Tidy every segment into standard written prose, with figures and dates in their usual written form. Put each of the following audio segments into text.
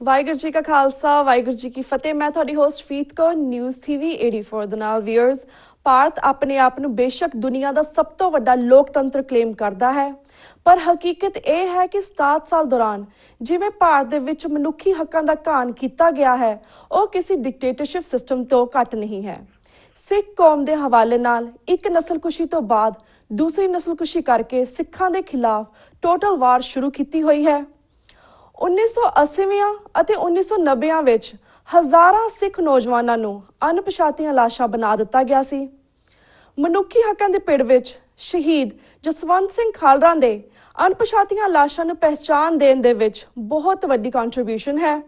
ਵਾਹਿਗੁਰੂ ਜੀ ਕਾ ਖਾਲਸਾ ਵਾਹਿਗੁਰੂ ਜੀ ਕੀ ਫਤਿਹ। ਮੈਂ ਤੁਹਾਡੀ ਹੋਸਟ ਫੀਤ ਕੌਰ ਨਿਊਜ਼ TV 84 ਦੇ ਨਾਲ। ਵੀਅਰਸ, ਭਾਰਤ ਆਪਣੇ ਆਪ ਨੂੰ ਬੇਸ਼ੱਕ ਦੁਨੀਆ ਦਾ ਸਭ ਤੋਂ ਵੱਡਾ ਲੋਕਤੰਤਰ ਕਲੇਮ ਕਰਦਾ ਹੈ, ਪਰ ਹਕੀਕਤ ਇਹ ਹੈ ਕਿ 67 ਸਾਲ ਦੌਰਾਨ ਜਿਵੇਂ ਭਾਰਤ ਦੇ ਵਿੱਚ ਮਨੁੱਖੀ ਹੱਕਾਂ ਦਾ ਘਾਣ ਕੀਤਾ ਗਿਆ ਹੈ, ਉਹ ਕਿਸੇ ਡਿਕਟੇਟਰਸ਼ਿਪ ਸਿਸਟਮ ਤੋਂ ਘੱਟ ਨਹੀਂ ਹੈ। ਸਿੱਖ ਕੌਮ ਦੇ ਹਵਾਲੇ ਨਾਲ ਇੱਕ ਨਸਲਕੁਸ਼ੀ ਤੋਂ ਬਾਅਦ ਦੂਸਰੀ ਨਸਲਕੁਸ਼ੀ ਕਰਕੇ ਸਿੱਖਾਂ ਦੇ ਖਿਲਾਫ ਟੋਟਲ ਵਾਰ ਸ਼ੁਰੂ ਕੀਤੀ ਹੋਈ ਹੈ। 1980 ਅਤੇ 1990 ਵਿੱਚ ਹਜ਼ਾਰਾਂ ਸਿੱਖ ਨੌਜਵਾਨਾਂ ਨੂੰ ਅਣਪਛਾਤੀਆਂ ਲਾਸ਼ਾਂ ਬਣਾ ਦਿੱਤਾ ਗਿਆ ਸੀ। ਮਨੁੱਖੀ ਹੱਕਾਂ ਦੇ ਪਿੜ ਵਿੱਚ ਸ਼ਹੀਦ ਜਸਵੰਤ ਸਿੰਘ ਖਾਲੜਾ ਦੇ ਅਣਪਛਾਤੀਆਂ ਲਾਸ਼ਾਂ ਨੂੰ ਪਹਿਚਾਣ ਦੇਣ ਦੇ ਵਿੱਚ ਬਹੁਤ ਵੱਡੀ ਕੰਟਰੀਬਿਊਸ਼ਨ ਹੈ।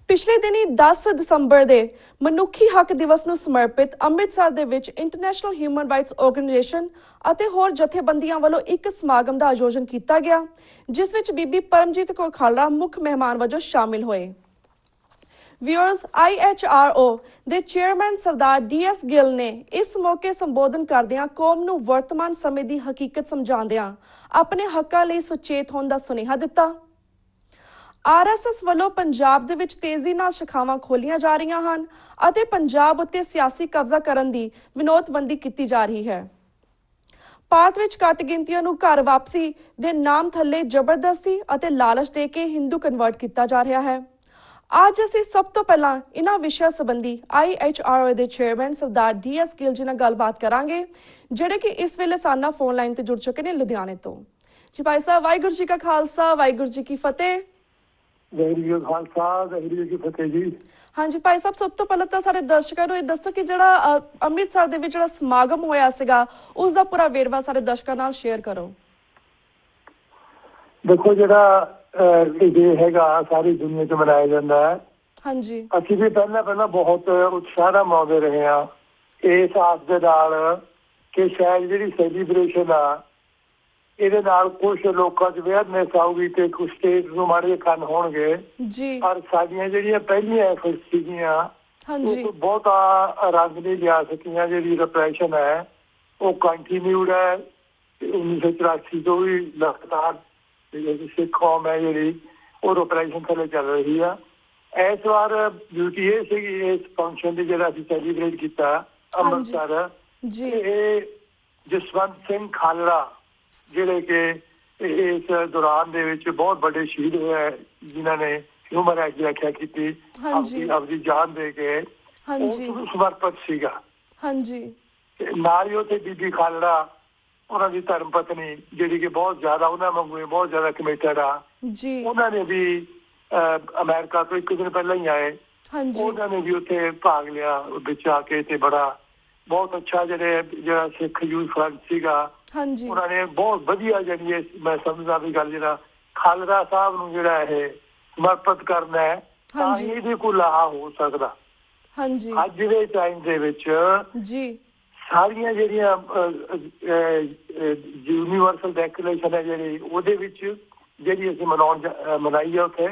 ਪਿਛਲੇ ਦਿਨੀ 10 ਦਸੰਬਰ ਦੇ ਮਨੁੱਖੀ ਹੱਕ ਦਿਵਸ ਨੂੰ ਸਮਰਪਿਤ ਅੰਮ੍ਰਿਤਸਰ ਦੇ ਵਿੱਚ ਇੰਟਰਨੈਸ਼ਨਲ ਹਿਊਮਨ ਰਾਈਟਸ ਆਰਗੇਨਾਈਜੇਸ਼ਨ ਅਤੇ ਹੋਰ ਜਥੇਬੰਦੀਆਂ ਵੱਲੋਂ ਇੱਕ ਸਮਾਗਮ ਦਾ ਆਯੋਜਨ ਕੀਤਾ ਗਿਆ, ਜਿਸ ਵਿੱਚ ਬੀਬੀ ਪਰਮਜੀਤ ਕੌਰ ਖਾਲੜਾ ਮੁੱਖ ਮਹਿਮਾਨ ਵਜੋਂ ਸ਼ਾਮਿਲ ਹੋਏ। ਵਿਊਅਰਸ, IHRO ਦੇ ਚੇਅਰਮੈਨ ਸਰਦਾਰ DS ਗਿੱਲ ਨੇ ਇਸ ਮੌਕੇ ਸੰਬੋਧਨ ਕਰਦਿਆਂ ਕੌਮ ਨੂੰ ਵਰਤਮਾਨ ਸਮੇਂ ਦੀ ਹਕੀਕਤ ਸਮਝਾਉਂਦਿਆਂ ਆਪਣੇ ਹੱਕਾਂ ਲਈ ਸੁਚੇਤ ਹੋਣ ਦਾ ਸੁਨੇਹਾ ਦਿੱਤਾ। RSS ਵੱਲੋਂ ਪੰਜਾਬ ਦੇ ਵਿੱਚ ਤੇਜ਼ੀ ਨਾਲ ਸ਼ਾਖਾਵਾਂ ਖੋਲੀਆਂ ਜਾ ਰਹੀਆਂ ਹਨ ਅਤੇ ਪੰਜਾਬ ਉੱਤੇ ਸਿਆਸੀ ਕਬਜ਼ਾ ਕਰਨ ਦੀ ਵਿਨੋਦਬੰਦੀ ਕੀਤੀ ਜਾ ਰਹੀ ਹੈ। ਭਾਰਤ ਵਿੱਚ ਘੱਟ ਗਿਣਤੀਆਂ ਨੂੰ ਘਰ ਵਾਪਸੀ ਦੇ ਨਾਮ ਥੱਲੇ ਜ਼ਬਰਦਸਤੀ ਅਤੇ ਲਾਲਚ ਦੇ ਕੇ ਹਿੰਦੂ ਕਨਵਰਟ ਕੀਤਾ ਜਾ ਰਿਹਾ ਹੈ। ਅੱਜ ਅਸੀਂ ਸਭ ਤੋਂ ਪਹਿਲਾਂ ਇਹਨਾਂ ਵਿਸ਼ਿਆਂ ਸੰਬੰਧੀ IHRO ਦੇ ਚੇਅਰਮੈਨ ਸਰਦਾਰ DS ਗਿੱਲ ਜੀ ਨਾਲ ਗੱਲਬਾਤ ਕਰਾਂਗੇ, ਜਿਹੜੇ ਕਿ ਇਸ ਵੇਲੇ ਸਾਡੇ ਨਾਲ ਫੋਨ ਲਾਈਨ ਤੇ ਜੁੜ ਚੁੱਕੇ ਨੇ ਲੁਧਿਆਣੇ ਤੋਂ। ਜੀ ਭਾਈ ਸਾਹਿਬ, ਵਾਹਿਗੁਰੂ ਜੀ ਕਾ ਖਾਲਸਾ ਵਾਹਿਗੁਰੂ ਜੀ ਕੀ ਫਤਿਹ। ਹਾਂਜੀ ਭਾਈ ਸਾਹਿਬ, ਸਭ ਤੋਂ ਪਹਿਲਾਂ ਤਾਂ ਸਾਡੇ ਦਰਸ਼ਕਾਂ ਨੂੰ ਇਹ ਦੱਸੋ ਕਿ ਜਿਹੜਾ ਅੰਮ੍ਰਿਤਸਰ ਦੇ ਵਿੱਚ ਜਿਹੜਾ ਸਮਾਗਮ ਹੋਇਆ ਸੀਗਾ, ਉਸ ਦਾ ਪੂਰਾ ਵੇਰਵਾ ਸਾਡੇ ਦਰਸ਼ਕਾਂ ਨਾਲ ਸ਼ੇਅਰ ਕਰੋ। ਦੇਖੋ, ਜਿਹੜਾ ਇਹ ਹੈਗਾ ਸਾਰੀ ਦੁਨੀਆ 'ਚ ਮਨਾਇਆ ਜਾਂਦਾ ਹੈ। ਹਾਂਜੀ, ਅਸੀਂ ਵੀ ਪਹਿਲਾਂ ਬਹੁਤ ਉਤਸ਼ਾਹ ਨਾਲ ਮਨਾਉਂਦੇ ਰਹੇ ਹਾਂ, ਇਸ ਆਸ ਦੇ ਨਾਲ ਕਿ ਸ਼ਾਇਦ ਜਿਹੜੀ ਸੈਲੀਬ੍ਰੇਸ਼ਨ ਆ ਇਹਦੇ ਨਾਲ ਕੁਛ ਲੋਕਾਂ 'ਚ ਅਵੇਅਰਨੈਸ ਆਊਗੀ ਤੇ ਕੁਛ ਸਟੇਟ ਨੂੰ ਮਾੜੇ ਕੰਨ ਹੋਣਗੇ। ਪਰ ਸਾਡੀਆਂ ਜਿਹੜੀਆਂ ਪਹਿਲੀਆਂ ਐਫਰਟਸ ਸੀਗੀਆਂ ਉਹ ਬਹੁਤਾ ਰੰਗ ਨਹੀਂ ਲਿਆ ਸਕੀਆਂ। ਜਿਹੜੀ ਰਿਪਰੈਸ਼ਨ ਹੈ ਉਹ ਕੰਟੀਨਿਊਡ ਹੈ। 1984 ਤੋਂ ਵੀ ਲਗਾਤਾਰ ਸਿੱਖ ਕੌਮ ਹੈ ਜਿਹੜੀ ਉਹ ਰਿਪਰੈਸ਼ਨ ਥੱਲੇ ਚੱਲ ਰਹੀ ਆ। ਇਸ ਵਾਰ ਬਿਊਟੀ ਇਹ ਸੀਗੀ ਇਸ ਫੰਕਸ਼ਨ ਦੀ ਜਿਹੜਾ ਅਸੀਂ ਸੈਲੀਬ੍ਰੇਟ ਕੀਤਾ ਅੰਮ੍ਰਿਤਸਰ, ਇਹ ਜਸਵੰਤ ਸਿੰਘ ਖਾਲੜਾ ਜਿਹੜੇ ਕਿ ਇਸ ਦੌਰਾਨ ਦੇ ਵਿੱਚ ਬਹੁਤ ਵੱਡੇ ਸ਼ਹੀਦ ਹੋਏ, ਜਿਨ੍ਹਾਂ ਨੇ ਹਿਊਮਨ ਰਾਈਟਸ ਦੀ ਰੱਖਿਆ ਕੀਤੀ, ਆਪਣੀ ਜਾਨ ਦੇ ਕੇ ਉਹ ਸਮਰਪਿਤ ਸੀਗਾ। ਨਾਲ ਹੀ ਉੱਥੇ ਬੀਬੀ ਖਾਲੜਾ, ਉਹਨਾਂ ਦੀ ਧਰਮ ਪਤਨੀ, ਜਿਹੜੀ ਕਿ ਬਹੁਤ ਜ਼ਿਆਦਾ ਉਹਨਾਂ ਵਾਂਗੂ ਬਹੁਤ ਜ਼ਿਆਦਾ ਕਮਿਟਡ ਆ, ਉਹਨਾਂ ਨੇ ਵੀ ਅਮਰੀਕਾ ਤੋਂ ਇੱਕ ਦਿਨ ਪਹਿਲਾਂ ਹੀ ਆਏ। ਉਹਨਾਂ ਨੇ ਵੀ ਉੱਥੇ ਭਾਗ ਲਿਆ ਵਿੱਚ ਆ ਕੇ ਤੇ ਬਹੁਤ ਅੱਛਾ ਜਿਹੜਾ ਸਿੱਖ ਯੂਥ ਫਰੰਟ ਸੀਗਾ, ਉਹਨਾਂ ਨੇ ਬਹੁਤ ਵਧੀਆ ਜਿਹੜੀ ਮੈਂ ਸਮਝਦਾ ਵੀ ਗੱਲ ਜਿਹੜਾ ਖਾਲੜਾ ਸਾਹਿਬ ਨੂੰ ਜਿਹੜਾ ਇਹ ਸਮਰਪਿਤ ਕਰਨਾ ਹੈ ਤਾਂ ਹੀ ਇਹਦੇ ਕੋਈ ਲਾਹਾ ਹੋ ਸਕਦਾ। ਅੱਜ ਦੇ ਟਾਈਮ ਦੇ ਵਿੱਚ ਸਾਰੀਆਂ ਜਿਹੜੀਆਂ ਯੂਨੀਵਰਸਲ ਡੈਕਲੇਰੇਸ਼ਨ ਹੈ ਜਿਹੜੀ ਉਹਦੇ ਵਿੱਚ ਜਿਹੜੀ ਅਸੀਂ ਮਨਾਈ ਹੈ ਉੱਥੇ,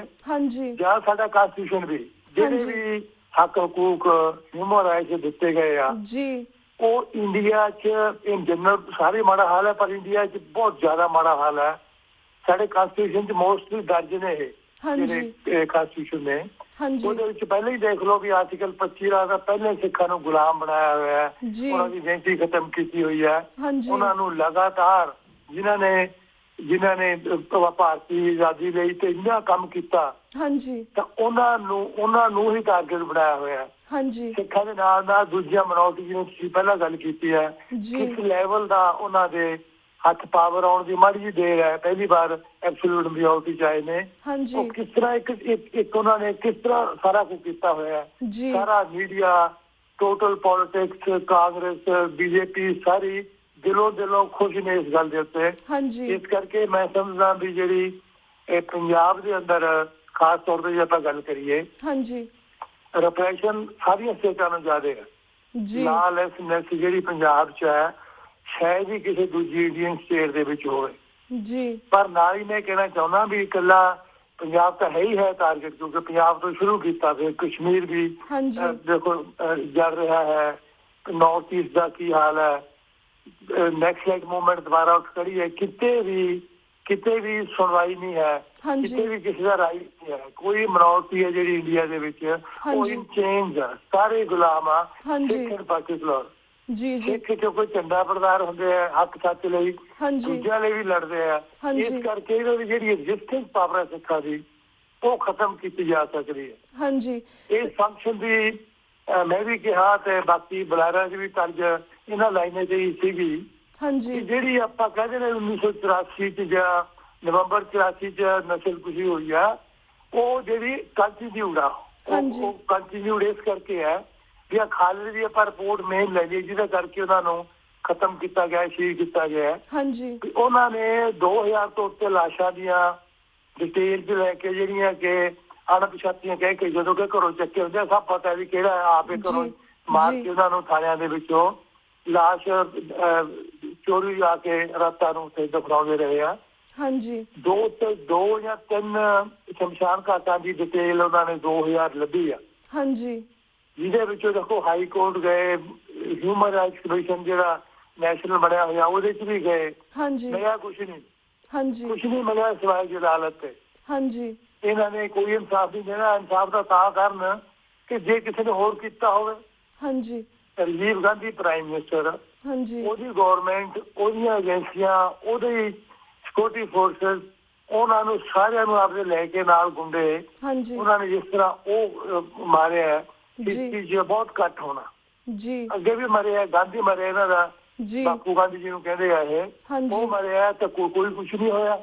ਜਾਂ ਸਾਡਾ ਕਾਨਸਟੀਟਿਊਸ਼ਨ ਵੀ ਜਿਹੜੇ ਵੀ ਹੱਕ ਹਕੂਕ ਹਿਊਮਨ ਰਾਈਟਸ ਦਿੱਤੇ ਗਏ ਆ, ਉਹ ਇੰਡੀਆ 'ਚ ਇਨ ਜਨਰਲ ਸਾਰੇ ਮਾੜਾ ਹਾਲ ਹੈ, ਪਰ ਇੰਡੀਆ 'ਚ ਬਹੁਤ ਜ਼ਿਆਦਾ ਮਾੜਾ ਹਾਲ ਹੈ। ਸਾਡੇ ਕਾਨਸਟੀਟਿਊਸ਼ਨ 'ਚ ਮੋਸਟਲੀ ਦਰਜ ਨੇ ਇਹ ਜਿਹੜੇ ਕਾਨਸਟੀਟਿਊਸ਼ਨ ਨੇ, ਉਹਦੇ ਵਿੱਚ ਪਹਿਲਾਂ ਹੀ ਦੇਖ ਲਓ ਵੀ ਆਰਟੀਕਲ 25 ਦਾ ਪਹਿਲੇ ਸਿੱਖਾਂ ਨੂੰ ਗੁਲਾਮ ਬਣਾਇਆ ਹੋਇਆ ਹੈ, ਉਹਨਾਂ ਦੀ ਗਿਣਤੀ ਖਤਮ ਕੀਤੀ ਹੋਈ ਹੈ। ਉਹਨਾਂ ਨੂੰ ਲਗਾਤਾਰ ਜਿਨ੍ਹਾਂ ਨੇ ਭਾਰਤੀ ਆਜ਼ਾਦੀ ਲਈ ਤੇ ਇੰਨਾ ਕੰਮ ਕੀਤਾ ਤਾਂ ਉਹਨਾਂ ਨੂੰ ਹੀ ਟਾਰਗੇਟ ਬਣਾਇਆ ਹੋਇਆ। ਸਿੱਖਾਂ ਦੇ ਨਾਲ ਦੂਜੀਆਂ ਮਿਨੋਰਟੀ, ਜਿਵੇਂ ਤੁਸੀਂ ਪਹਿਲਾਂ ਗੱਲ ਕੀਤੀ ਹੈ, ਕਿਸ ਲੈਵਲ ਦਾ ਉਹਨਾਂ ਦੇ ਹੱਥ ਪਾਵਰ ਆਉਣ ਦੀ ਮਾੜੀ ਜਿਹੀ ਦੇਰ ਹੈ। ਪਹਿਲੀ ਵਾਰ ਐਬਸੋਲੂਟ ਮੈਜੋਰਟੀ 'ਚ ਆਏ ਨੇ। ਉਹ ਕਿਸ ਤਰ੍ਹਾਂ ਇੱਕ ਉਹਨਾਂ ਨੇ ਕਿਸ ਤਰ੍ਹਾਂ ਸਾਰਾ ਕੁਝ ਕੀਤਾ ਹੋਇਆ, ਸਾਰਾ media, total politics, Congress, BJP ਸਾਰੀ ਦਿਲੋਂ ਖੁਸ਼ ਨੇ ਇਸ ਗੱਲ ਦੇ ਉੱਤੇ। ਇਸ ਕਰਕੇ ਮੈਂ ਸਮਝਦਾ ਵੀ ਜਿਹੜੀ ਇਹ ਪੰਜਾਬ ਦੇ ਅੰਦਰ ਖਾਸ ਤੌਰ ਤੇ ਜੇ ਆਪਾਂ ਗੱਲ ਕਰੀਏ, ਰਿਪਰੈਸ਼ਨ ਸਾਰੀਆਂ ਸਟੇਟਾਂ ਨੂੰ ਜ਼ਿਆਦਾ ਹੈ। ਲਾਲੈਸਨੈਸ ਜਿਹੜੀ ਪੰਜਾਬ 'ਚ ਹੈ ਸ਼ਾਇਦ ਹੀ ਕਿਸੇ ਦੂਜੀ ਇੰਡੀਅਨ ਸਟੇਟ ਦੇ ਵਿੱਚ ਹੋਵੇ। ਪਰ ਨਾਲ ਹੀ ਮੈਂ ਕਹਿਣਾ ਚਾਹੁੰਦਾ ਵੀ ਇਕੱਲਾ ਪੰਜਾਬ ਤਾਂ ਹੈ ਹੀ ਹੈ ਟਾਰਗੇਟ, ਕਿਉਂਕਿ ਪੰਜਾਬ ਤੋਂ ਸ਼ੁਰੂ ਕੀਤਾ, ਫਿਰ ਕਸ਼ਮੀਰ ਵੀ ਦੇਖੋ ਜੜ ਰਿਹਾ ਹੈ, ਨਾਰਥ ਈਸਟ ਦਾ ਕੀ ਹਾਲ ਹੈ, ਨੈਕਸਟ ਲਾਈਟ ਮੂਵਮੈਂਟ ਦੁਬਾਰਾ ਉੱਠ ਖੜੀ ਹੈ। ਕਿਤੇ ਵੀ ਕਿਤੇ ਵੀ ਸੁਣਵਾਈ ਨਹੀਂ ਹੈ, ਕਿਤੇ ਵੀ ਕਿਸੇ ਦਾ ਰਾਈਟ ਨਹੀਂ ਹੈ। ਕੋਈ ਮਿਨੋਰਟੀ ਹੈ ਜਿਹੜੀ ਇੰਡੀਆ ਦੇ ਵਿੱਚ ਉਹ ਇਨ ਚੇਂਜ ਆ, ਸਾਰੇ ਗੁਲਾਮ ਆ, ਸਿੱਖ ਇਨ ਪਾਰਟਿਕੂਲਰ। ਸਿੱਖ ਚ ਕੋਈ ਝੰਡਾ ਬਰਦਾਰ ਹੁੰਦੇ ਆ ਹੱਕ ਸੱਚ ਲਈ, ਦੂਜਿਆਂ ਲਈ ਵੀ ਲੜਦੇ ਆ। ਇਸ ਕਰਕੇ ਇਹਨਾਂ ਦੀ ਜਿਹੜੀ ਐਗਜ਼ਿਸਟਿੰਗ ਪਾਵਰ ਹੈ ਸਿੱਖਾਂ ਦੀ ਉਹ ਖਤਮ ਕੀਤੀ ਜਾ ਸਕਦੀ ਹੈ। ਇਸ ਫੰਕਸ਼ਨ ਦੀ ਮੈਂ ਵੀ ਕਿਹਾ ਤੇ ਬਾਕੀ ਬੁਲਾਰਿਆਂ ਦੀ ਵੀ ਤਰਜ ਇਹਨਾਂ ਲਾਈਨਾਂ ਤੇ ਹੀ ਸੀਗੀ। ਜਿਹੜੀ ਆਪਾਂ ਕਹਿੰਦੇ ਨੇ 1984 ਚ ਜਾਂ ਨਵੰਬਰ 84 ਚ ਨਸਲਕੁਸ਼ੀ ਹੋਈ ਆ, ਉਹ ਜਿਹੜੀ ਕੰਟੀਨਿਊਡ ਆ, ਉਹ ਕੰਟੀਨਿਊਡ ਇਸ ਕਰਕੇ ਹੈ ਵੀ ਖਾਲੜੇ ਦੀ ਆਪਾਂ ਰਿਪੋਰਟ ਮੇਨ ਲੈ ਲਈ ਜਿਹਦੇ ਕਰਕੇ ਉਹਨਾਂ ਨੂੰ ਖਤਮ ਕੀਤਾ ਗਿਆ, ਸ਼ਹੀਦ ਕੀਤਾ ਗਿਆ। ਉਹਨਾਂ ਨੇ 2000 ਤੋਂ ਉੱਤੇ ਲਾਸ਼ਾਂ ਦੀਆਂ ਡਿਟੇਲ ਚ ਲੈ ਕੇ ਜਿਹੜੀਆਂ ਕਿ ਅਣਪਛਾਤੀਆਂ ਕਹਿ ਕੇ ਜਦੋਂ ਕਿ ਘਰੋਂ ਚੱਕੇ ਹੁੰਦੇ ਆ, ਸਭ ਪਤਾ ਵੀ ਕਿਹੜਾ ਆਪੇ ਘਰੋਂ ਮਾਰ ਕੇ ਉਹਨਾਂ ਨੂੰ ਥਾਣਿਆਂ ਦੇ ਵਿੱਚੋਂ ਲਾਸ਼ ਚੋਰੀ ਆ ਕੇ ਰਾਤਾਂ ਨੂੰ ਉੱਥੇ ਦਫਨਾਉਂਦੇ ਰਹੇ ਆ। ਦੋ ਜਾਂ 3 ਸ਼ਮਸ਼ਾਨ ਘਾਟਾਂ ਦੀ ਡਿਟੇਲ ਉਹਨਾਂ ਨੇ 2000 ਲੱਭੀ ਆ, ਜਿਹਦੇ ਵਿੱਚੋਂ ਦੇਖੋ ਹਾਈ ਕੋਰਟ ਗਏ, ਹਿਊਮਨ ਰਾਈਟਸ ਕਮਿਸ਼ਨ ਜਿਹੜਾ ਨੈਸ਼ਨਲ ਬਣਿਆ ਹੋਇਆ ਉਹਦੇ ਚ ਵੀ ਗਏ, ਮਿਲਿਆ ਕੁਛ ਨਹੀਂ ਮਿਲਿਆ ਸਿਵਾਏ ਜਲਾਲਤ ਤੇ। ਇਹਨਾਂ ਨੇ ਕੋਈ ਇਨਸਾਫ ਨਹੀਂ ਦੇਣਾ। ਇਨਸਾਫ ਦਾ ਤਾਂ ਕਰਨ ਕਿ ਜੇ ਕਿਸੇ ਨੇ ਹੋਰ ਕੀਤਾ ਹੋਵੇ। ਰਾਜੀਵ ਗਾਂਧੀ ਪ੍ਰਾਈਮ ਮਿਨਿਸਟਰ, ਉਹਦੀ ਗੌਰਮੈਂਟ, ਉਹਦੀਆਂ ਏਜੰਸੀਆਂ, ਉਹਦੀ ਸਿਕਿਉਰਿਟੀ ਫੋਰਸਿਸ, ਉਹਨਾਂ ਨੂੰ ਸਾਰਿਆਂ ਨੂੰ ਆਪਣੇ ਲੈ ਕੇ ਨਾਲ ਗੁੰਡੇ, ਉਹਨਾਂ ਨੇ ਜਿਸ ਤਰ੍ਹਾਂ ਉਹ ਮਾਰਿਆ ਚੀਜ਼ ਬਹੁਤ ਘੱਟ ਹੋਣਾ। ਅੱਗੇ ਵੀ ਮਰਿਆ, ਗਾਂਧੀ ਮਰਿਆ ਇਹਨਾਂ ਦਾ, ਬਾਪੂ ਗਾਂਧੀ ਜੀ ਨੂੰ ਕਹਿੰਦੇ ਆ ਇਹ, ਉਹ ਮਰਿਆ ਤਾਂ ਕੋਈ ਕੁਛ ਨਹੀਂ ਹੋਇਆ।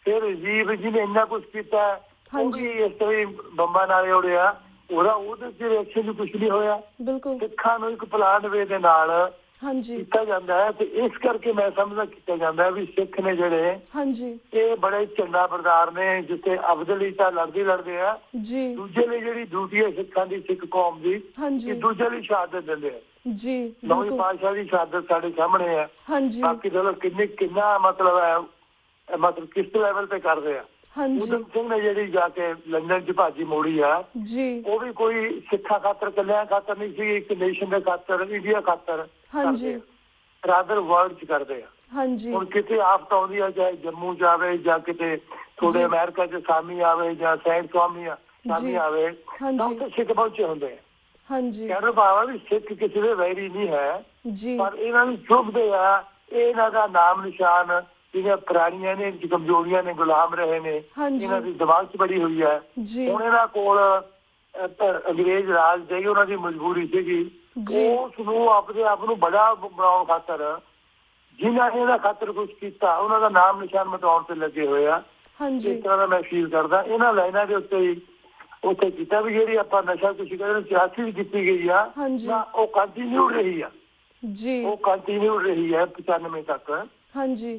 ਫਿਰ ਰਾਜੀਵ ਜੀ ਨੇ ਇੰਨਾ ਕੁਛ ਕੀਤਾ, ਉਹ ਵੀ ਇਸ ਤਰ੍ਹਾਂ ਬੰਬਾਂ ਨਾਲ ਉੜਿਆ, ਉਹਦੇ ਚ ਰਿਐਕਸ਼ਨ ਵੀ ਕੁਛ ਨਹੀਂ ਹੋਇਆ। ਸਿੱਖਾਂ ਨੂੰ ਇੱਕ ਪਲਾਨ ਵੇ ਦੇ ਨਾਲ ਕੀਤਾ ਜਾਂਦਾ ਹੈ ਤੇ ਇਸ ਕਰਕੇ ਮੈਂ ਸਮਝਦਾ ਕੀਤਾ ਜਾਂਦਾ ਵੀ ਸਿੱਖ ਨੇ ਜਿਹੜੇ ਇਹ ਬੜੇ ਝੰਡਾ ਬਰਦਾਰ ਨੇ, ਜਿੱਥੇ ਆਪਦੇ ਲਈ ਤਾਂ ਲੜਦੇ ਆ, ਦੂਜੇ ਲਈ ਜਿਹੜੀ ਡਿਊਟੀ ਹੈ ਸਿੱਖਾਂ ਦੀ, ਸਿੱਖ ਕੌਮ ਦੀ, ਦੂਜੇ ਲਈ ਸ਼ਹਾਦਤ ਦਿੰਦੇ ਆ। ਨੌਵੀਂ ਪਾਤਸ਼ਾਹ ਦੀ ਸ਼ਹਾਦਤ ਸਾਡੇ ਸਾਹਮਣੇ ਹੈ। ਬਾਕੀ ਚਲੋ ਕਿੰਨਾ ਮਤਲਬ ਕਿਸ ਲੈਵਲ ਤੇ ਕਰਦੇ ਆ। ਊਧਮ ਸਿੰਘ ਨੇ ਜਿਹੜੀ ਜਾ ਕੇ ਲੰਡਨ ਚ ਭਾਜੀ ਮੋੜੀ ਆ, ਉਹ ਵੀ ਕੋਈ ਸਿੱਖਾਂ ਖਾਤਰ, ਕੱਲਿਆਂ ਖਾਤਰ ਨਹੀਂ ਸੀ, ਇੱਕ ਨੇਸ਼ਨ ਦੇ ਖਾਤਰ, ਇੰਡੀਆ ਖਾਤਰ ਰਾਦਰ ਵਰਲਡ ਚ ਕਰਦੇ ਆ। ਹੁਣ ਕਿਤੇ ਆਫਤ ਆਉਂਦੀ ਆ, ਚਾਹੇ ਜੰਮੂ ਜਾਵੇ ਜਾਂ ਕਿਤੇ ਥੋੜੇ ਅਮਰੀਕਾ ਚ ਸਾਮੀ ਆਵੇ ਜਾਂ ਸੈਂਟ ਸਾਮੀ ਆਵੇ, ਤਾਂ ਉੱਥੇ ਸਿੱਖ ਪਹੁੰਚੇ ਹੁੰਦੇ ਆ। ਕਹਿਣ ਭਾਵ ਵੀ ਸਿੱਖ ਕਿਸੇ ਦੇ ਵੈਰੀ ਨਹੀਂ ਹੈ, ਪਰ ਇਹਨਾਂ ਨੂੰ ਚੁੱਭਦੇ ਆ। ਇਹਨਾਂ ਦਾ ਨਾਮ ਨਿਸ਼ਾਨ ਜਿਹੜੀਆਂ ਪੁਰਾਣੀਆਂ ਨੇ, ਕਮਜ਼ੋਰੀਆਂ ਨੇ, ਗੁਲਾਮ ਰਹੇ ਨੇ, ਇਹਨਾਂ ਦੀ ਦਿਮਾਗ ਚ ਬੜੀ ਹੋਈ ਹੈ। ਹੁਣ ਇਹਨਾਂ ਕੋਲ ਅੰਗਰੇਜ਼ ਰਾਜ ਦੇ ਉਹਨਾਂ ਦੀ ਮਜਬੂਰੀ ਸੀਗੀ, ਉਸ ਨੂੰ ਆਪਣੇ ਆਪ ਨੂੰ ਬੜਾ ਬਣਾਉਣ ਖਾਤਰ ਜਿਨ੍ਹਾਂ ਨੇ ਇਹਦਾ ਖਾਤਰ ਕੁਛ ਕੀਤਾ, ਉਹਨਾਂ ਦਾ ਨਾਮ ਨਿਸ਼ਾਨ ਮਿਟਾਉਣ ਤੇ ਲੱਗੇ ਹੋਏ ਆ। ਇਸ ਤਰ੍ਹਾਂ ਦਾ ਮੈਂ ਫੀਲ ਕਰਦਾ ਇਹਨਾਂ ਲਾਈਨਾਂ ਦੇ ਉੱਤੇ ਹੀ ਉੱਥੇ ਕੀਤਾ ਵੀ ਜਿਹੜੀ ਆਪਾਂ ਨਸ਼ਾ ਕੁਛ ਕਹਿੰਦੇ ਸਿਆਸੀ ਵੀ ਕੀਤੀ ਗਈ ਆ, ਉਹ ਕੰਟੀਨਿਊ ਰਹੀ ਆ, ਉਹ ਕੰਟੀਨਿਊ ਰਹੀ ਹੈ 95 ਤੱਕ।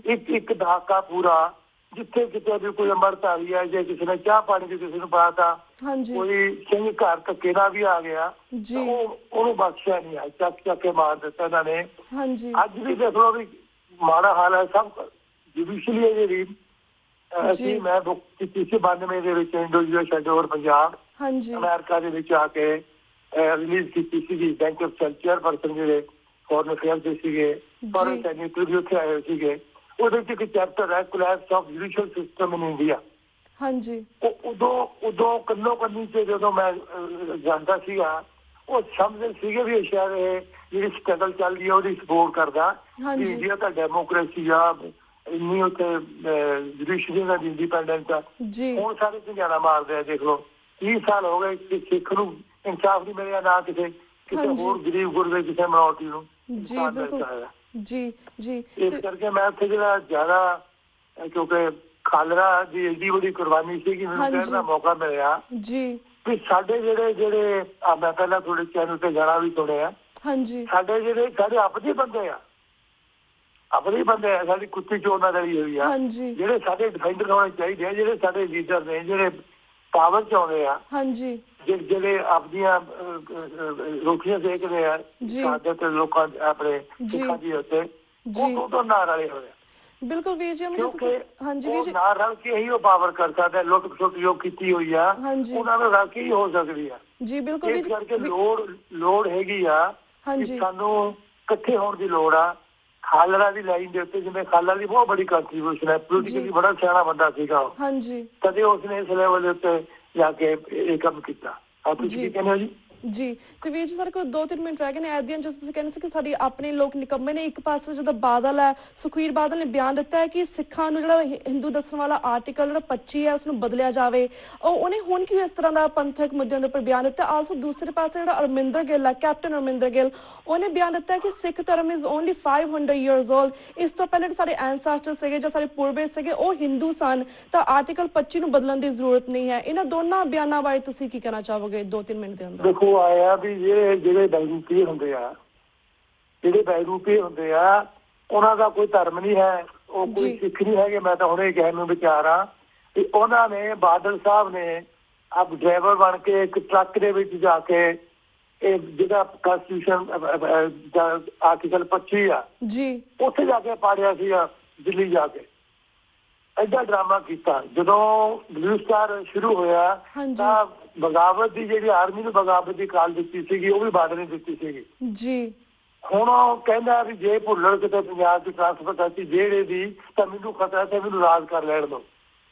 ਇੱਕ ਦਹਾਕਾ ਪੂਰਾ, ਜਿੱਥੇ ਕਿਤੇ ਵੀ ਕੋਈ ਅੰਮ੍ਰਿਤਧਾਰੀ ਹੈ, ਜੇ ਕਿਸੇ ਨੇ ਚਾਹ ਪਾਣੀ ਦੀ ਕਿਸੇ ਨੂੰ ਪਾਤਾ, ਕੋਈ ਸਿੰਘ ਘਰ ਧੱਕੇ ਨਾਲ ਵੀ ਆ ਗਿਆ, ਉਹਨੂੰ ਬਖਸ਼ਿਆ ਨਹੀਂ, ਚੱਕ ਕੇ ਮਾਰ ਦਿੱਤਾ ਇਹਨਾਂ ਨੇ। ਅੱਜ ਵੀ ਦੇਖ ਲਓ ਵੀ ਮਾੜਾ ਹਾਲ ਹੈ ਸਭ ਜੁਡੀਸ਼ੀਅਲੀ ਹੈ ਜਿਹੜੀ। ਅਸੀਂ ਮੈਂ ਬੁੱਕ ਕੀਤੀ ਸੀ 92 ਦੇ ਵਿੱਚ, ਇੰਡੋਜੂਆ ਸ਼ੈਡੋਰ ਪੰਜਾਬ ਅਮਰੀਕਾ ਦੇ ਵਿੱਚ ਆ ਕੇ ਰਿਲੀਜ਼ ਕੀਤੀ ਸੀਗੀ। ਬੈਂਕ ਆਫ ਚੇਅਰਪਰਸਨ ਜਿਹੜੇ ਫੋਰਨ ਅਫੇਅਰਸ ਦੇ ਸੀਗੇ, ਫੋਰਨ ਸੈਕਟਰੀ ਵੀ ਉੱਥੇ ਆਏ ਹੋਏ ਸੀਗੇ। ਉਹਦੇ ਚ ਇੱਕ ਚੈਪਟਰ ਹੈ collapse of judicial system in India. ਉਦੋਂ ਕੰਨੋ ਕੰਨੀ ਚ ਜਦੋਂ ਮੈਂ ਜਾਂਦਾ ਸੀਗਾ, ਉਹ ਸਮਝਦੇ ਸੀਗੇ ਵੀ ਸ਼ਾਇਦ ਇਹ ਜਿਹੜੀ ਸਟਰਗਲ ਚੱਲਦੀ ਹੈ ਉਹਦੀ ਸਪੋਰਟ ਕਰਦਾ, ਇੰਡੀਆ ਤਾਂ ਡੈਮੋਕ੍ਰੇਸੀ ਆ, ਇੰਨੀ ਉੱਥੇ ਜੁਡੀਸ਼ਰੀ ਦਾ ਇੰਡੀਪੈਂਡੈਂਸ ਆ। ਹੁਣ ਸਾਰੇ ਝੰਡਾਣਾ ਮਾਰਦੇ ਆ, ਦੇਖ ਲਓ 30 ਸਾਲ ਹੋ ਗਏ ਕਿ ਸਿੱਖ ਨੂੰ ਇਨਸਾਫ ਨਹੀਂ ਮਿਲਿਆ, ਨਾ ਕਿਸੇ ਹੋਰ ਗਰੀਬ ਗੁਰਦੇ ਕਿਸੇ ਮਿਨੋਰਟੀ ਨੂੰ ਇਨਸਾਫ ਮਿਲਦਾ ਹੈ। ਇਸ ਕਰਕੇ ਮੈਂ ਉੱਥੇ ਜਿਹੜਾ ਜ਼ਿਆਦਾ, ਕਿਉਂਕਿ ਖਾਲੜਾ ਦੀ ਏਡੀ ਵੱਡੀ ਕੁਰਬਾਨੀ ਸੀ ਕਿ ਮੈਨੂੰ ਕਹਿਣ ਦਾ ਮੌਕਾ ਮਿਲਿਆ ਵੀ ਸਾਡੇ ਜਿਹੜੇ ਮੈਂ ਪਹਿਲਾਂ ਥੋੜੇ ਚੈਨਲ ਤੇ ਗਾਣਾ ਵੀ ਸੁਣਿਆ, ਸਾਡੇ ਆਪਣੇ ਬੰਦੇ ਆ, ਸਾਡੀ ਕੁੱਤੀ ਚੋਰ ਨਾਲ ਰਲੀ ਹੋਈ ਆ, ਜਿਹੜੇ ਸਾਡੇ ਡਿਫੈਂਡਰ ਹੋਣੇ ਚਾਹੀਦੇ ਆ, ਜਿਹੜੇ ਸਾਡੇ ਲੀਡਰ ਨੇ, ਜਿਹੜੇ ਪਾਵਰ ਚ ਆਉਂਦੇ ਆ, ਜਿਹੜੇ ਆਪਣੀਆਂ ਰੋਟੀਆਂ ਸੇਕਦੇ ਆ ਸਾਡੇ ਤੇ ਲੋਕਾਂ ਆਪਣੇ ਸਿੱਖਾਂ ਦੀ ਉੱਤੇ, ਉਹ ਨਾਲ ਰਲੇ ਹੋਏ ਆ। ਬਿਲਕੁਲ ਵੀਰ ਜੀ, ਨਾਲ ਰਲ ਕੇ ਹੀ ਉਹ ਪਾਵਰ ਕਰ ਸਕਦਾ। ਲੁੱਟ ਖਸੁੱਟ ਜੋ ਕੀਤੀ ਹੋਈ ਆ ਉਹਨਾਂ ਨੂੰ ਰਲ ਕੇ ਹੀ ਹੋ ਸਕਦੀ ਆ। ਇਸ ਕਰਕੇ ਲੋੜ ਹੈਗੀ ਆ, ਸਾਨੂੰ ਇਕੱਠੇ ਹੋਣ ਦੀ ਲੋੜ ਆ। ਖਾਲੜਾ ਦੀ ਲਾਈਨ ਦੇ ਉੱਤੇ, ਜਿਵੇਂ ਖਾਲੜਾ ਦੀ ਬਹੁਤ ਬੜੀ ਕੰਟਰੀਬਿਊਸ਼ਨ ਹੈ, ਪੋਲੀਟੀਕਲੀ ਬੜਾ ਸਿਆਣਾ ਬੰਦਾ ਸੀਗਾ ਉਹ। ਹਾਂਜੀ, ਕਦੇ ਉਸਨੇ ਇਸ ਲੈਵਲ ਦੇ ਉੱਤੇ ਜਾ ਕੇ ਇਹ ਕੰਮ ਕੀਤਾ। ਤੁਸੀਂ ਕੀ ਕਹਿੰਦੇ ਹੋ ਜੀ? ਜੀ ਤੇ ਵੀਰ ਜੀ ਸਾਡੇ ਕੋਲ 2-3 ਮਿੰਟ ਰਹਿ ਗਏ ਨੇ। ਐਦੀਆਂ ਜਦੋਂ ਤੁਸੀਂ ਕਹਿੰਦੇ ਸੀ ਕਿ ਸਾਡੇ ਆਪਣੇ ਲੋਕ ਨਿਕੰਮੇ ਨੇ, ਇੱਕ ਪਾਸੇ ਜਦੋਂ ਬਾਦਲ ਹੈ, ਸੁਖਬੀਰ ਬਾਦਲ ਨੇ ਬਿਆਨ ਦਿੱਤਾ ਹੈ ਕਿ ਸਿੱਖਾਂ ਨੂੰ ਜਿਹੜਾ ਹਿੰਦੂ ਦੱਸਣ ਵਾਲਾ ਆਰਟੀਕਲ ਜਿਹੜਾ 25 ਹੈ ਉਸਨੂੰ ਬਦਲਿਆ ਜਾਵੇ। ਉਹਨੇ ਹੁਣ ਕਿਉਂ ਇਸ ਤਰ੍ਹਾਂ ਦਾ ਪੰਥਕ ਮੁੱਦਿਆਂ ਦੇ ਉੱਪਰ ਬਿਆਨ ਦਿੱਤਾ। ਆਲਸੋ ਦੂਸਰੇ ਪਾਸੇ ਜਿਹੜਾ ਅਰਮਿੰਦਰ ਗਿੱਲ ਹੈ, ਕੈਪਟਨ ਅਰਮਿੰਦਰ ਗਿੱਲ, ਉਹਨੇ ਬਿਆਨ ਦਿੱਤਾ ਹੈ ਕਿ ਸਿੱਖ ਧਰਮ ਇਜ਼ ਓਨਲੀ 500 years old। ਇਸ ਤੋਂ ਪਹਿਲੇ ਸਾਡੇ ਐਨਸੈਸਟਰ ਸੀਗੇ ਜਾਂ ਸਾਡੇ ਪੂਰਵਜ ਸੀਗੇ ਉਹ ਹਿੰਦੂ ਸਨ, ਤਾਂ ਆਰਟੀਕਲ 25 ਨੂੰ ਬਦਲਣ ਦੀ ਜ਼ਰੂਰਤ ਨਹੀਂ ਹੈ। ਇਹਨਾਂ ਦੋਨਾਂ ਬਿਆਨਾਂ ਬਾਰੇ ਤੁਸੀਂ ਕੀ ਕਹਿਣਾ ਚਾਹੋਗੇ 2-3 ਮਿੰਟ ਦੇ ਅੰਦਰ? ਆਇਆ ਵੀ ਜਿਹੜੇ ਬੈਰੂਪੀ ਹੁੰਦੇ ਆ, ਉਹਨਾਂ ਦਾ ਕੋਈ ਧਰਮ ਨਹੀਂ ਹੈ, ਉਹ ਕੋਈ ਸਿੱਖ ਨਹੀਂ ਹੈਗੇ। ਮੈਂ ਤਾਂ ਹੁਣੇ ਕਹਿਣ ਨੂੰ ਵਿਚਾਰ ਆ ਕਿ ਉਹਨਾਂ ਨੇ, ਬਾਦਲ ਸਾਹਿਬ ਨੇ ਆਪ ਡਰਾਈਵਰ ਬਣ ਕੇ ਇੱਕ ਟਰੱਕ ਦੇ ਵਿੱਚ ਜਾ ਕੇ ਇਹ ਜਿਹੜਾ ਕਨਸਟੀਟਿਊਸ਼ਨ ਆਰਟੀਕਲ 25 ਆ ਜੀ, ਉੱਥੇ ਜਾ ਕੇ ਪਾੜਿਆ ਸੀ ਦਿੱਲੀ ਜਾ ਕੇ। ਐਡਾ ਡਰਾਮਾ ਕੀਤਾ। ਜਦੋਂ ਬਲੂ ਸਟਾਰ ਸ਼ੁਰੂ ਹੋਇਆ ਤਾਂ ਬਗਾਵਤ ਦੀ ਜਿਹੜੀ ਆਰਮੀ ਨੂੰ ਬਗਾਵਤ ਦੀ ਕਾਲ ਦਿੱਤੀ ਸੀਗੀ, ਉਹ ਵੀ ਬਾਦਲ ਨੇ ਦਿੱਤੀ ਸੀਗੀ ਜੀ। ਹੁਣ ਉਹ ਕਹਿੰਦਾ ਵੀ ਜੇ ਭੁੱਲਰ ਕਿਤੇ ਪੰਜਾਬ ਦੀ ਟ੍ਰਾਂਸਫਰ ਕਰਤੀ ਜਿਹੜੇ ਦੀ, ਤਾਂ ਮੈਨੂੰ ਖਤਰਾ ਤੇ ਮੈਨੂੰ ਰਾਜ ਕਰ ਲੈਣ ਦਿਓ।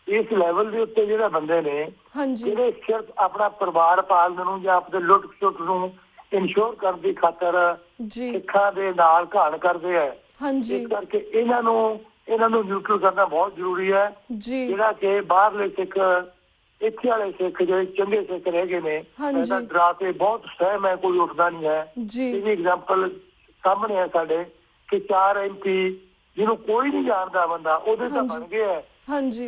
ਇਸ ਲੈਵਲ ਦੇ ਉੱਤੇ ਜਿਹੜੇ ਬੰਦੇ ਨੇ, ਜਿਹੜੇ ਸਿਰਫ ਆਪਣਾ ਪਰਿਵਾਰ ਪਾਲਣ ਨੂੰ ਜਾਂ ਆਪਣੇ ਲੁੱਟ ਖਸੁੱਟ ਨੂੰ ਇਨਸ਼ੋਰ ਕਰਨ ਦੀ ਖਾਤਰ ਸਿੱਖਾਂ ਦੇ ਨਾਲ ਘਾਣ ਕਰਦੇ ਹੈ। ਇਸ ਕਰਕੇ ਇਹਨਾਂ ਨੂੰ ਨਿਊਟਰਲ ਕਰਨਾ ਬਹੁਤ ਜ਼ਰੂਰੀ ਹੈ। ਜਿਹੜਾ ਕਿ ਬਾਹਰਲੇ ਸਿੱਖ, ਇੱਥੇ ਵਾਲੇ ਸਿੱਖ ਜਿਹੜੇ ਚੰਗੇ ਸਿੱਖ ਰਹਿ ਗਏ ਨੇ, ਇਹਦਾ ਡਰਾ ਕੇ ਬਹੁਤ ਸਹਿਮ ਹੈ, ਕੋਈ ਉੱਠਦਾ ਨਹੀਂ ਹੈ। ਇਹਦੀ ਐਗਜ਼ਾਮਪਲ ਸਾਹਮਣੇ ਹੈ ਸਾਡੇ ਕਿ 4 MP ਜਿਹਨੂੰ ਕੋਈ ਨਹੀਂ ਜਾਣਦਾ ਬੰਦਾ, ਉਹਦੇ ਤਾਂ ਬਣ ਗਏ ਹੈ।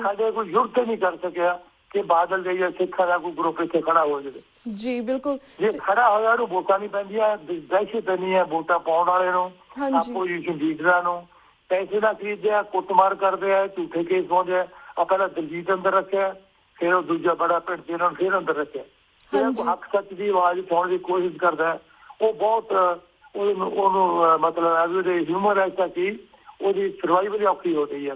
ਸਾਡੇ ਕੋਈ ਯੁੱਧ ਨਹੀਂ ਕਰ ਸਕਿਆ ਕਿ ਬਾਦਲ ਦੇ ਜਾਂ ਸਿੱਖਾਂ ਦਾ ਕੋਈ ਗਰੁੱਪ ਇੱਥੇ ਖੜਾ ਹੋ ਜਾਵੇ। ਜੀ ਬਿਲਕੁਲ, ਜੇ ਖੜਾ ਹੋਇਆ ਉਹਨੂੰ ਵੋਟਾਂ ਨਹੀਂ ਪੈਂਦੀਆਂ, ਦਹਿਸ਼ਤ ਨਹੀਂ ਹੈ ਵੋਟਾਂ ਪਾਉਣ ਵਾਲੇ ਨੂੰ, ਆਪੋਜੀਸ਼ਨ ਲੀਡਰਾਂ ਨੂੰ ਪੈਸੇ ਨਾਲ ਖਰੀਦਦੇ ਆ, ਕੁੱਟਮਾਰ ਕਰਦੇ ਆ, ਝੂਠੇ ਕੇਸ ਪਾਉਂਦੇ ਆ। ਪਹਿਲਾਂ ਦਲਜੀਤ ਅੰਦਰ ਰੱਖਿਆ, ਫਿਰ ਉਹ ਦੂਜਾ ਬੜਾ ਭਿੰਡ ਜਿਹਨਾਂ ਨੂੰ ਫਿਰ ਅੰਦਰ ਰੱਖਿਆ। ਜਿਹੜਾ ਕੋਈ ਹੱਕ ਸੱਚ ਦੀ ਆਵਾਜ਼ ਉਠਾਉਣ ਦੀ ਕੋਸ਼ਿਸ਼ ਕਰਦਾ ਉਹ ਬਹੁਤ ਉਹਨੂੰ ਮਤਲਬ ਉਹਦੇ ਹਿਊਮਨ ਰਾਈਟਸ ਕੀ ਉਹਦੀ ਸਰਵਾਈਵਲ ਔਖੀ ਹੋ ਗਈ ਹੈ।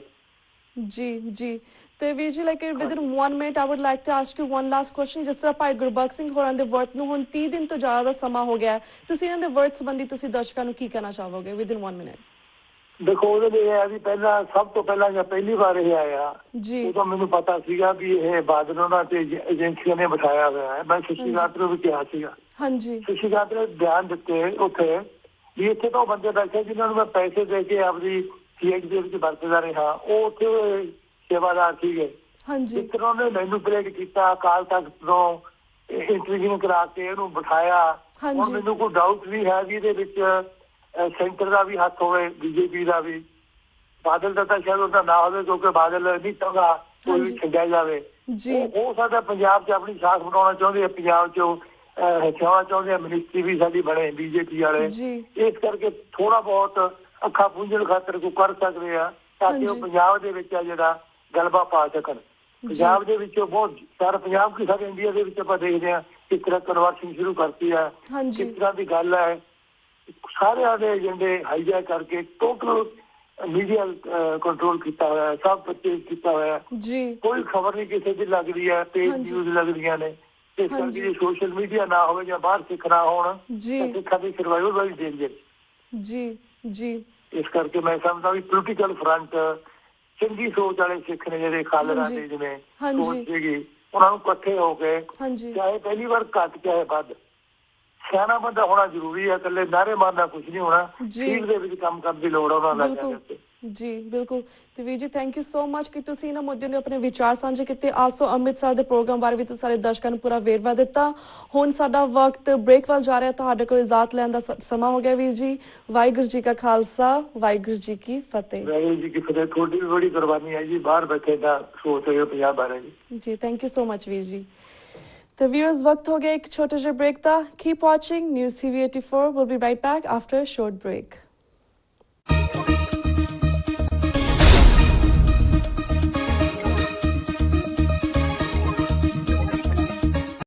ਜੀ ਤੇ ਵੀਰ ਜੀ, like within 1 minute I would like to ask you one last question। ਜਿਸ ਤਰ੍ਹਾਂ ਭਾਈ ਗੁਰਬਖਸ਼ ਸਿੰਘ ਹੋਰਾਂ ਦੇ ਵਰਤ ਨੂੰ ਹੁਣ 30 ਦਿਨ ਤੋਂ ਜ਼ਿਆਦਾ ਦਾ ਸਮਾਂ ਹੋ ਗਿਆ, ਤੁਸੀਂ ਇਹਨਾਂ ਦੇ ਵਰਤ ਸੰਬੰਧੀ ਤੁਸੀਂ ਦਰਸ਼ਕਾਂ ਨੂੰ ਕੀ ਕਹਿਣਾ ਚਾਹੋਗੇ ਵਿਦਿਨ 1 minute? ਦੇਖੋ, ਉਹਦੇ ਲਈ ਇਹ ਹੈ ਵੀ ਪਹਿਲਾਂ, ਸਭ ਤੋਂ ਪਹਿਲਾਂ ਜਾਂ ਪਹਿਲੀ ਵਾਰ ਇਹ ਆਇਆ ਉਦੋਂ ਮੈਨੂੰ ਪਤਾ ਸੀਗਾ ਵੀ ਇਹ ਬਾਦਲ ਉਹਨਾਂ ਤੇ ਏਜੰਸੀਆਂ ਨੇ ਬਿਠਾਇਆ ਹੋਇਆ ਹੈ। ਮੈਂ ਸ਼ਸ਼ੀਕਾਂਤ ਨੂੰ ਵੀ ਕਿਹਾ ਸੀਗਾ, ਸ਼ਸ਼ੀਕਾਂਤ ਨੇ ਬਿਆਨ ਦਿੱਤੇ ਉੱਥੇ ਵੀ ਇੱਥੇ ਤਾਂ ਉਹ ਬੰਦੇ ਬੈਠੇ ਜਿਨ੍ਹਾਂ ਨੂੰ ਮੈਂ ਪੈਸੇ ਦੇ ਕੇ ਆਪਦੀ CID ਦੇ ਵਿੱਚ ਵਰਤਦਾ ਰਿਹਾ, ਉਹ ਉੱਥੇ ਸੇਵਾਦਾਰ ਸੀਗੇ। ਜਿਸ ਤਰ੍ਹਾਂ ਉਹਨੇ ਮੈਨੂਪਲੇਟ ਕੀਤਾ, ਅਕਾਲ ਤਖਤ ਤੋਂ ਇੰਟਰਵਿਊ ਕਰਾ ਕੇ ਇਹਨੂੰ ਬਿਠਾਇਆ। ਹੁਣ ਮੈਨੂੰ ਕੋਈ ਡਾਊਟ ਨਹੀਂ ਹੈ ਵੀ ਇਹਦੇ ਵਿੱਚ ਸੈਂਟਰ ਦਾ ਵੀ ਹੱਥ ਹੋਵੇ, BJP ਦਾ ਵੀ। ਬਾਦਲ ਦਾ ਤਾਂ ਸ਼ਾਇਦ ਉਹਦਾ ਨਾ ਹੋਵੇ ਕਿਉਂਕਿ ਬਾਦਲ ਨਹੀਂ ਚਾਹੁੰਦਾ ਕੋਈ ਵੀ ਛੱਡਿਆ ਜਾਵੇ। ਹੋ ਸਕਦਾ ਪੰਜਾਬ 'ਚ ਆਪਣੀ ਸਾਖ ਬਣਾਉਣਾ ਚਾਹੁੰਦੇ ਆ, ਪੰਜਾਬ 'ਚੋਂ ਹਥਿਆਰਾਂ ਚਾਹੁੰਦੇ ਆ, ਮਿਨਿਸਟਰੀ ਵੀ ਸਾਡੀ ਬਣੇ BJP ਵਾਲੇ। ਇਸ ਕਰਕੇ ਥੋੜਾ ਬਹੁਤ ਅੱਖਾਂ ਪੂੰਝਣ ਖਾਤਰ ਕੋਈ ਕਰ ਸਕਦੇ ਆ ਤਾਂ ਕਿ ਉਹ ਪੰਜਾਬ ਦੇ ਵਿੱਚ ਆ ਜਿਹੜਾ ਗਲਬਾ ਪਾ ਸਕਣ। ਪੰਜਾਬ ਦੇ ਵਿੱਚੋਂ ਬਹੁਤ ਸਾਰਾ ਪੰਜਾਬ ਕੀ ਸਾਰੇ ਇੰਡੀਆ ਦੇ ਵਿੱਚ ਆਪਾਂ ਦੇਖਦੇ ਹਾਂ ਕਿਸ ਤਰ੍ਹਾਂ ਕਨਵਰਸ਼ਨ ਸ਼ੁਰੂ ਕਰਤੀ ਹੈ, ਕਿਸ ਤਰ੍ਹਾਂ ਦੀ ਗੱਲ ਹੈ। ਸਾਰਿਆਂ ਦੇ ਏਜੰਡੇ ਹਾਈਜੈਕ ਕਰਕੇ ਟੋਟਲ ਮੀਡੀਆ ਕੰਟਰੋਲ ਕੀਤਾ ਹੋਇਆ, ਸਭ ਪਰਚੇਜ਼ ਕੀਤਾ ਹੋਇਆ। ਕੋਈ ਖਬਰ ਨਹੀਂ ਕਿਸੇ ਦੀ ਲੱਗਦੀ ਹੈ, ਪੇਜ ਨਿਊਜ਼ ਲੱਗਦੀਆਂ ਨੇ। ਇਸ ਕਰਕੇ ਜੇ ਸੋਸ਼ਲ ਮੀਡੀਆ ਨਾ ਹੋਵੇ ਜਾਂ ਬਾਹਰ ਸਿੱਖ ਨਾ ਹੋਣ ਤਾਂ ਸਿੱਖਾਂ ਦੀ ਸਰਵਾਈਵਲ ਬੜੀ ਡੇਂਜਰ। ਇਸ ਕਰਕੇ ਮੈਂ ਸਮਝਦਾ ਵੀ ਪੋਲੀਟੀਕਲ ਫਰੰਟ, ਚੰਗੀ ਸੋਚ ਵਾਲੇ ਸਿੱਖ ਨੇ ਜਿਹੜੇ ਖਾਲੜਾ ਦੇ ਜਿਵੇਂ ਸੋਚ ਸੀਗੀ, ਉਹਨਾਂ ਨੂੰ ਇਕੱਠੇ ਹੋ ਕੇ ਚਾਹੇ ਪਹਿਲੀ ਵਾਰ ਘੱਟ ਚਾਹੇ ਵੱਧ, ਸਿਆਣਾ ਬੰਦਾ ਹੋਣਾ ਜ਼ਰੂਰੀ ਹੈ। ਇਕੱਲੇ ਨਾਅਰੇ ਮਾਰਨਾ ਕੁਛ ਨਹੀਂ ਹੋਣਾ, ਫੀਲਡ ਦੇ ਵਿੱਚ ਕੰਮ ਕਰਨ ਦੀ ਲੋੜ ਹੈ ਉਹਨਾਂ ਨੂੰ। ਜੀ ਬਿਲਕੁਲ। ਤੇ ਵੀਰ ਜੀ, ਥੈਂਕ ਯੂ ਸੋ ਮਚ ਕਿ ਤੁਸੀਂ ਇਹਨਾਂ ਮੁੱਦਿਆਂ ਨੂੰ ਆਪਣੇ ਵਿਚਾਰ ਸਾਂਝੇ ਕੀਤੇ। ਆਲਸੋ ਅੰਮ੍ਰਿਤਸਰ ਦੇ ਪ੍ਰੋਗਰਾਮ ਬਾਰੇ ਵੀ ਤੁਸੀਂ ਸਾਰੇ ਦਰਸ਼ਕਾਂ ਨੂੰ ਪੂਰਾ ਵੇਰਵਾ ਦਿੱਤਾ। ਹੁਣ ਸਾਡਾ ਵਕਤ ਬ੍ਰੇਕ ਵੱਲ ਜਾ ਰਿਹਾ, ਤੁਹਾਡੇ ਕੋਲ ਇਜਾਜ਼ਤ ਲੈਣ ਦਾ ਸਮਾਂ ਹੋ ਗਿਆ ਵੀਰ ਜੀ। ਵਾਹਿਗੁਰੂ ਜੀ ਕਾ ਖਾਲਸਾ, ਵਾਹਿਗੁਰੂ ਜੀ ਕੀ ਫਤਿਹ। ਵਾਹਿਗੁਰੂ ਜੀ ਕੀ ਫਤਿਹ। ਤੁਹਾਡੀ ਵੀ ਬੜੀ ਕੁਰਬਾਨੀ ਹੈ ਜੀ, ਬਾਹਰ ਬੈਠੇ ਦਾ ਸੋਚ ਰਹੇ ਹੋ ਪੰਜਾਬ ਬਾਰੇ ਜੀ। ਥੈਂਕ ਯੂ ਸੋ ਮਚ ਵੀਰ ਜੀ। The viewers, वक्त हो गया एक छोटे से ब्रेक था। Keep watching News TV 84. We'll be right back after a short break.